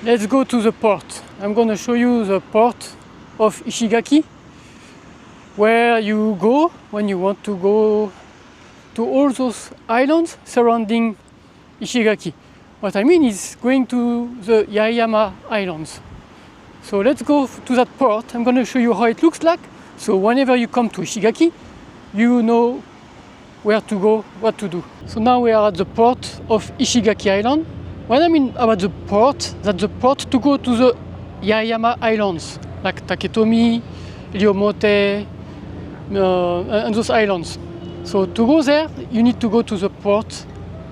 Let's go to the port. I'm going to show you the port of Ishigaki, where you go when you want to go to all those islands surrounding Ishigaki. What I mean is going to the Yaeyama Islands. So let's go to that port. I'm going to show you how it looks like. So whenever you come to Ishigaki, you know where to go, what to do. So now we are at the port of Ishigaki Island. When I mean about the port, that's the port to go to the Yaeyama Islands, like Taketomi, Iriomote, and those islands. So to go there, you need to go to the port.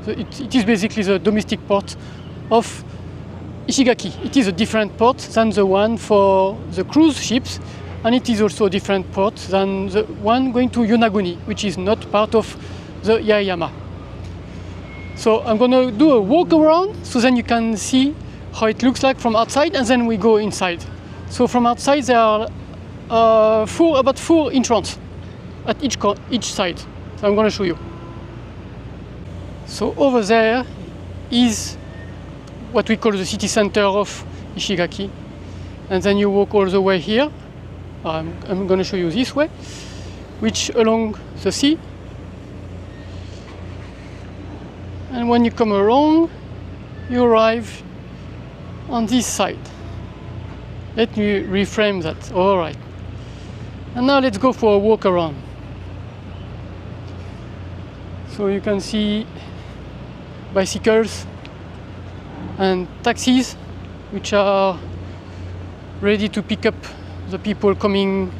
So it is basically the domestic port of Ishigaki. It is a different port than the one for the cruise ships, and it is also a different port than the one going to Yonaguni, which is not part of the Yaeyama. So I'm going to do a walk around, so then you can see how it looks like from outside, and then we go inside. So from outside there are about four entrances at each side. So I'm going to show you. So over there is what we call the city center of Ishigaki, and then you walk all the way here. I'm going to show you this way, which along the sea. And when you come around, you arrive on this side. Let me reframe that. All right. And now let's go for a walk around. So you can see bicycles and taxis, which are ready to pick up the people coming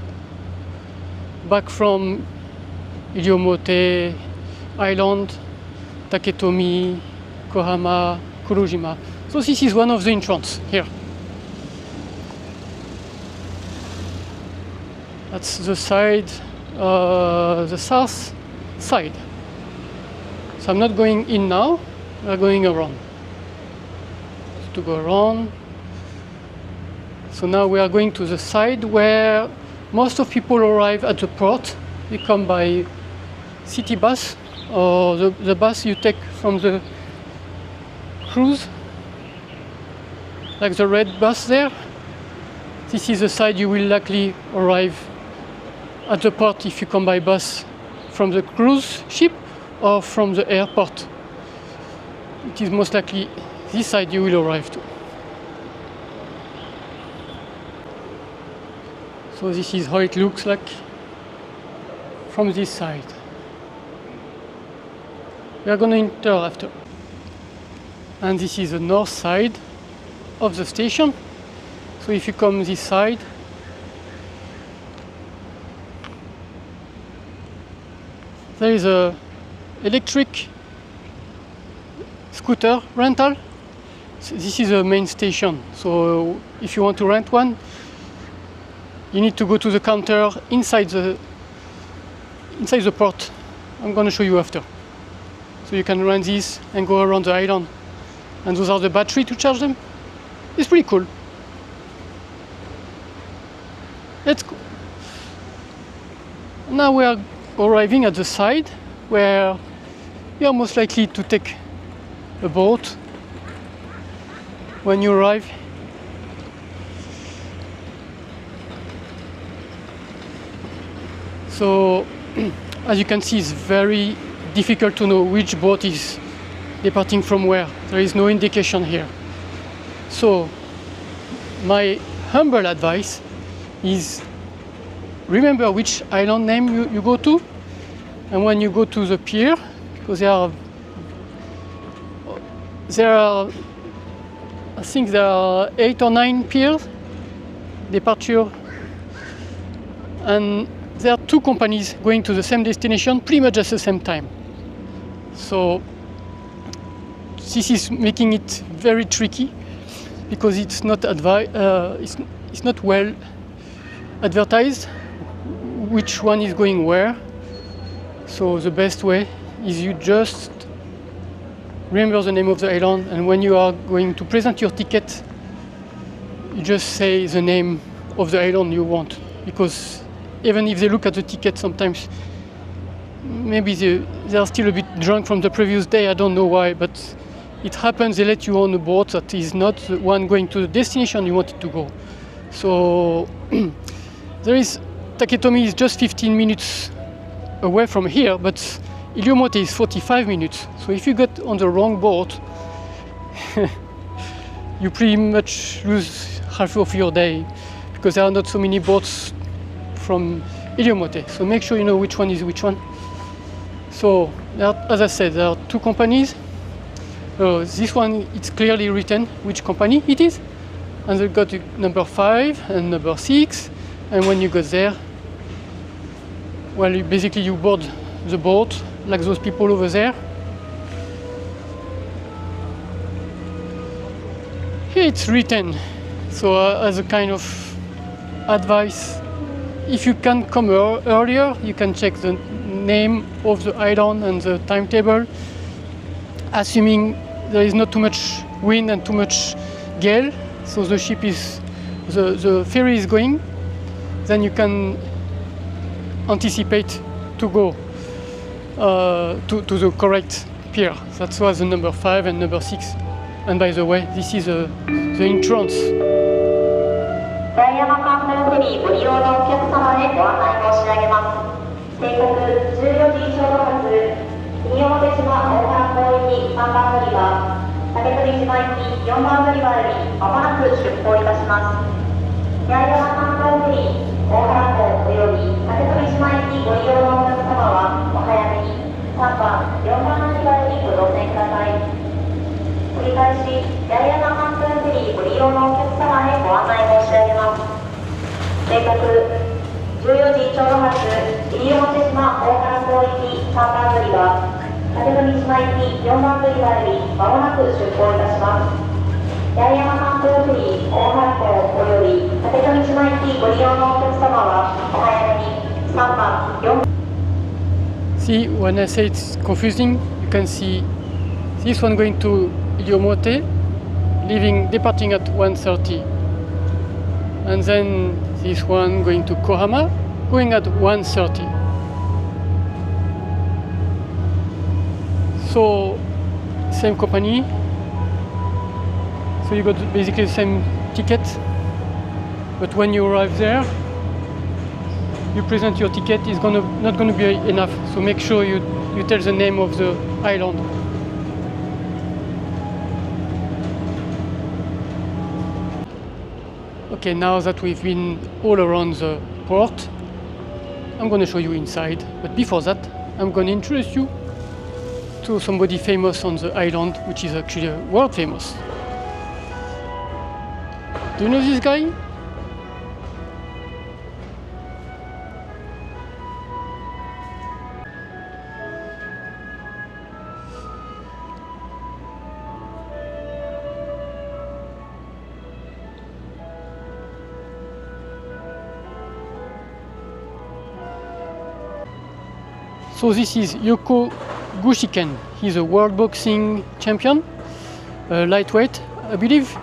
back from Iriomote Island, Taketomi, Kohama, Kurojima. So this is one of the entrances here. That's the side, the south side. So I'm not going in now, we're going around. To go around. So now we are going to the side where most of people arrive at the port. They come by city bus, or the bus you take from the cruise, like the red bus there. This is the side you will likely arrive at the port if you come by bus from the cruise ship or from the airport. It is most likely this side you will arrive to. So this is how it looks like from this side. We are going to enter after. And this is the north side of the station. So if you come this side, there is a electric scooter rental. So this is a main station. So if you want to rent one, you need to go to the counter inside the port. I'm going to show you after. So you can rent this and go around the island. And those are the battery to charge them. It's pretty cool. Let's go. Now we are arriving at the side where you are most likely to take a boat when you arrive. So as you can see, it's very difficult to know which boat is departing from where. There is no indication here. So my humble advice is remember which island name you go to, and when you go to the pier, because there are I think there are 8 or 9 piers departure, and there are 2 companies going to the same destination pretty much at the same time. So this is making it very tricky because it's not it's not well advertised which one is going where. So the best way is you just remember the name of the island, and when you are going to present your ticket, you just say the name of the island you want, because even if they look at the ticket sometimes maybe they are still a bit drunk from the previous day, I don't know why, but it happens they let you on a boat that is not the one going to the destination you wanted to go. So there is Taketomi is just 15 minutes away from here, but Iriomote is 45 minutes. So if you get on the wrong boat, you pretty much lose half of your day because there are not so many boats from Iriomote. So make sure you know which one is which one. So as I said, there are two companies. This one, it's clearly written which company it is, and they've got number 5 and number 6. And when you go there, well, you board the boat like those people over there. Here it's written, so as a kind of advice, if you can come earlier, you can check the name of the island and the timetable, assuming there is not too much wind and too much gale, so the ship is, the ferry is going, then you can anticipate to go to the correct pier. That was the number 5 and number 6. And by the way, this is the entrance. 八重山観光フェリーご利用のお客様へご案内申し上げます。定刻14時ちょうど発、西表島大原港行き3番乗り場、竹取島行き4番乗り場よりまもなく出港いたします。八重山観光フェリー大原港および竹取島行きご利用のお客様はお早めに3番、4番乗り場よりご乗船ください。繰り返し、八重山観光フェリーご利用のお客様へご案内申し上げます。定刻14時ちょうど発、西表島大原港行き3番乗り場、竹富島行き4番乗り場よりまもなく出港いたします。八重山観光フェリー大原港および竹富島行きご利用のお客様はお早めに3番、4番。See, when I say it's confusing, you can see this one going to Iriomote, departing at 1:30, and then this one going to Kohama, going at 1:30. So same company, so you got basically the same ticket, but when you arrive there, you present your ticket. It's not gonna be enough, so make sure you tell the name of the island. Okay, now that we've been all around the port, I'm going to show you inside. But before that, I'm going to introduce you to somebody famous on the island, which is actually world famous. Do you know this guy? So this is Yoko Gushiken. He's a world boxing champion, lightweight, I believe.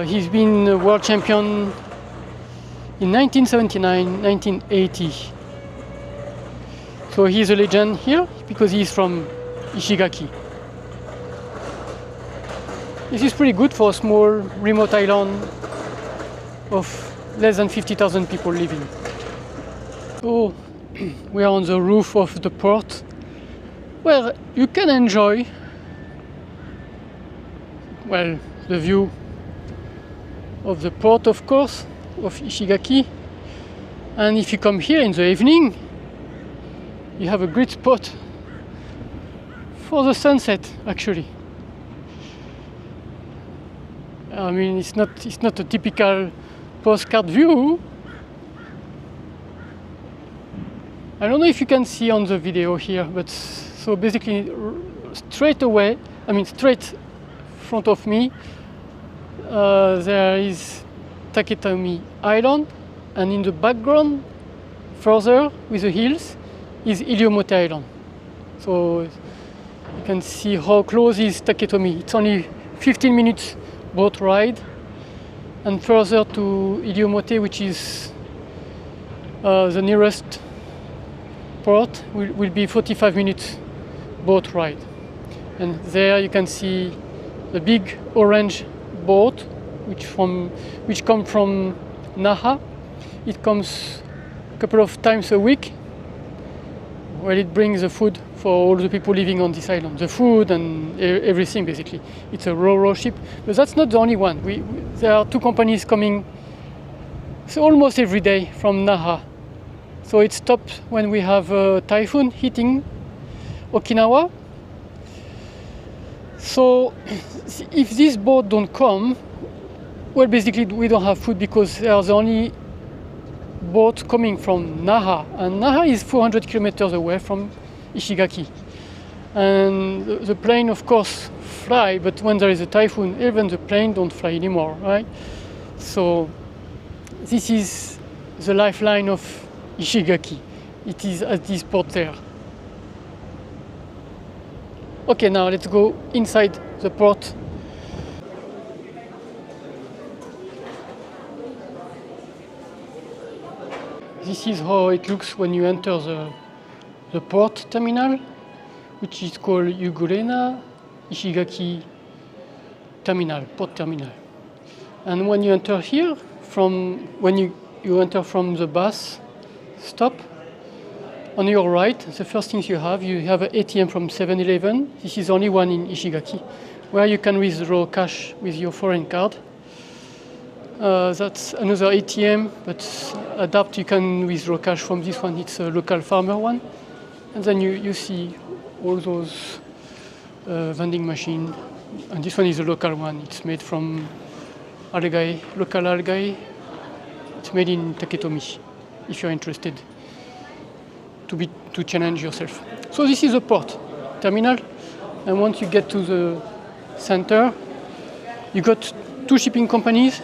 He's been a world champion in 1979, 1980. So he's a legend here because he's from Ishigaki. This is pretty good for a small remote island of less than 50,000 people living. So we are on the roof of the port, where you can enjoy, well, the view of the port, of course, of Ishigaki. And if you come here in the evening, you have a great spot for the sunset, actually. I mean, it's not a typical postcard view. I don't know if you can see on the video here, but so basically straight front of me, there is Taketomi Island, and in the background, further with the hills, is Iriomote Island. So you can see how close is Taketomi. It's only 15 minutes boat ride, and further to Iriomote, which is the nearest port, will be 45 minutes boat ride. And there you can see the big orange boat which come from Naha. It comes a couple of times a week, where it brings the food for all the people living on this island, the food and everything basically. It's a ro-ro ship, but that's not the only one. There are two companies coming almost every day from Naha. So it stops when we have a typhoon hitting Okinawa. So if this boat don't come, well, basically we don't have food, because they are the only boat coming from Naha, and Naha is 400 kilometers away from Ishigaki. And the plane, of course, fly, but when there is a typhoon, even the plane don't fly anymore, right? So this is the lifeline of Ishigaki. It is at this port there. Okay, now let's go inside the port. This is how it looks when you enter the port terminal, which is called Yugurena Ishigaki Terminal, Port Terminal. And when you enter here, when you enter from the bus stop, on your right, the first things you have an ATM from 7-Eleven. This is only one in Ishigaki, where you can withdraw cash with your foreign card. That's another ATM, but adapt, you can withdraw cash from this one. It's a local farmer one. And then you see all those vending machine. And this one is a local one. It's made from algae, local algae. It's made in Taketomi, if you're interested to challenge yourself. So this is a port terminal. And once you get to the center, you got two shipping companies.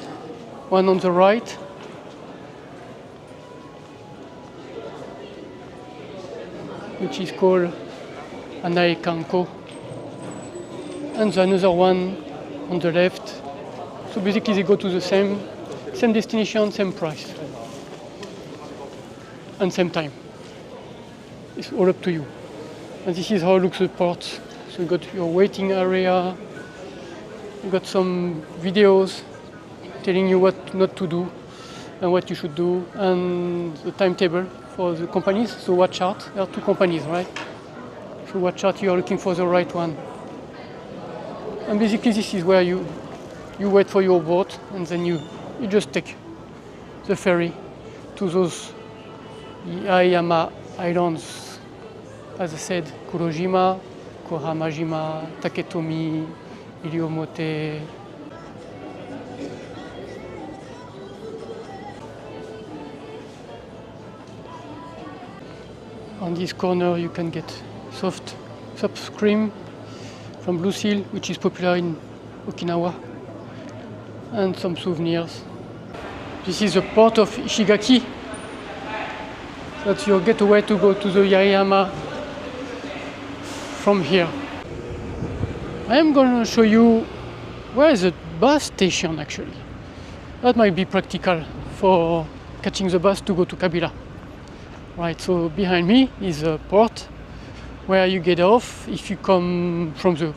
One on the right, which is called Anae Kanko, and another one on the left. So basically they go to the same destination, same price, and same time. It's all up to you. And this is how it looks the port. So you got your waiting area, you got some videos telling you what not to do and what you should do, and the timetable for the companies. So watch out, there are two companies, right? So watch out, you are looking for the right one. And basically this is where you wait for your boat, and then you just take the ferry to those Yaeyama Islands. As I said, Kurojima, Kohama-jima, Taketomi, Iriomote. On this corner you can get soft cream from Blue Seal, which is popular in Okinawa, and some souvenirs. This is the port of Ishigaki. That's your getaway to go to the Yaeyama from here. I am going to show you where is the bus station actually. That might be practical for catching the bus to go to Kabila. Right, so behind me is a port where you get off if you come from the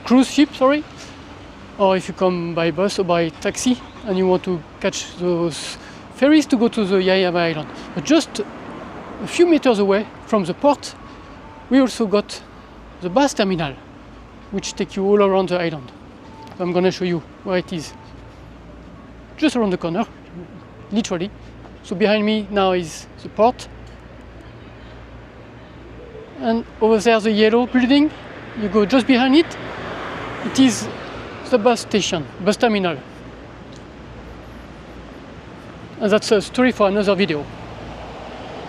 cruise ship, or if you come by bus or by taxi and you want to catch those ferries to go to the Yaeyama Island. But just a few meters away from the port, we also got the bus terminal, which takes you all around the island. I'm going to show you where it is. Just around the corner, literally. So behind me now is the port. And over there, the yellow building, you go just behind it. It is the bus station, bus terminal. And that's a story for another video.